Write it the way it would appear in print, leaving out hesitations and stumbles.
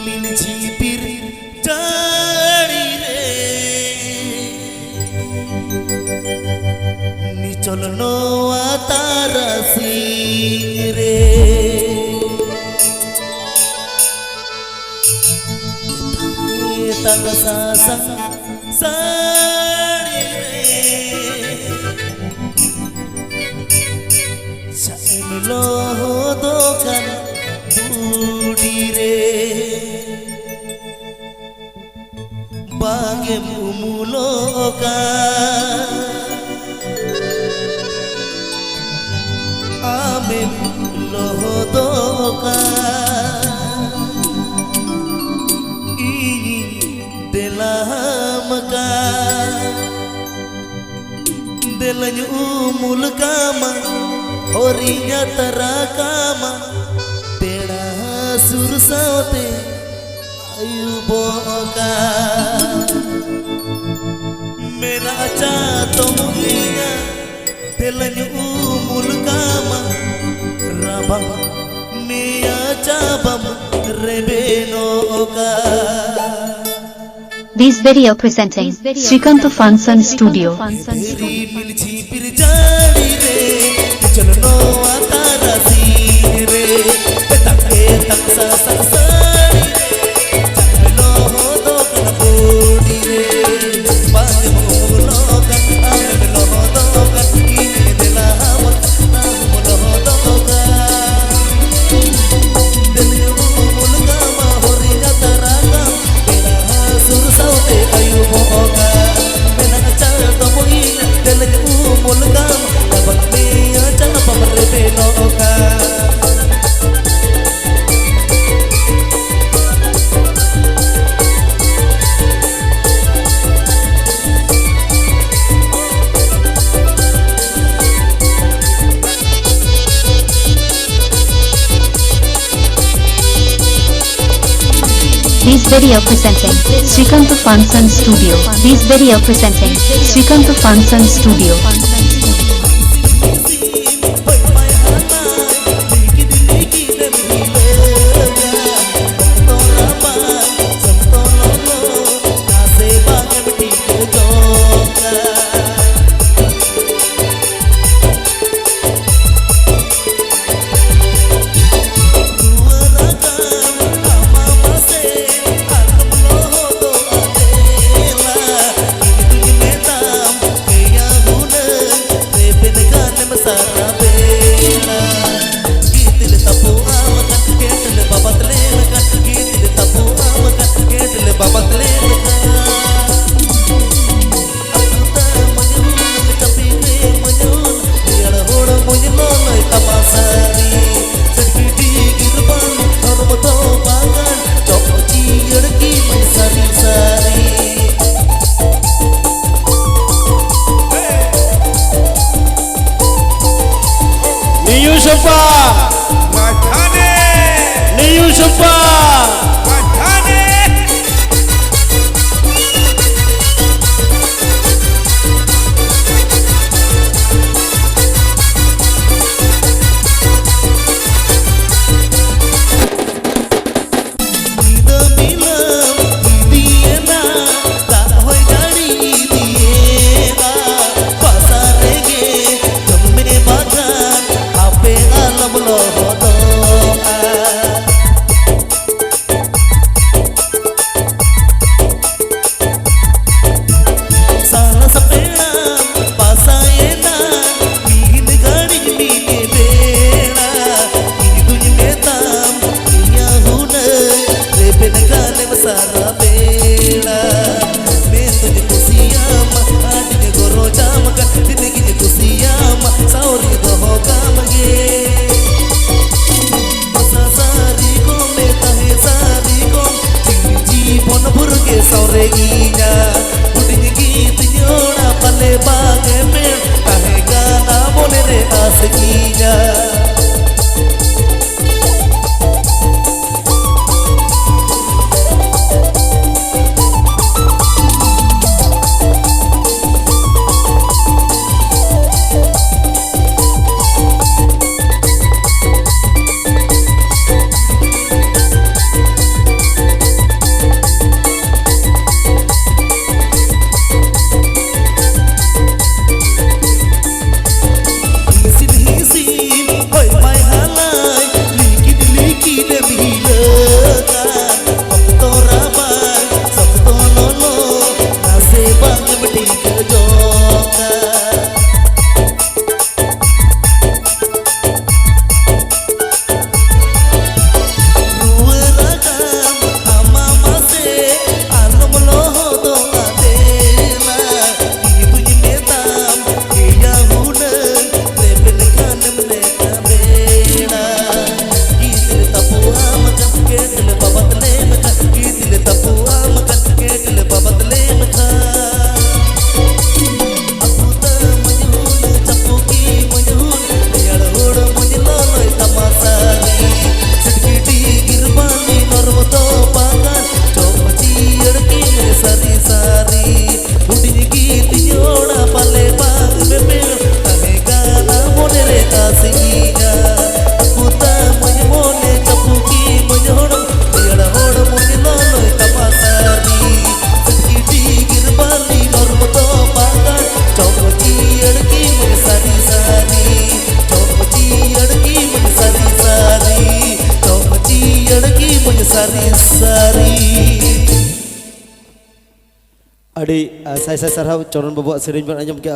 min cipir dari re ni cholno atarasi re tang sasang sari re saem lo dokan budi re bagem umuloka amen lohodoka ini delamaka delanyu umulkama horinya tarakama peda sursaute ayuboka mera chato muinya delanyu umulkama rabang meya cabam rebenoka. This video presenting Srikanth Funson Studio. This video presenting Srikanth Funson Studio. This video presenting Srikanth Funson Studio. sari-sari. Adi saya sarhau Coron bawa sering beranjam ke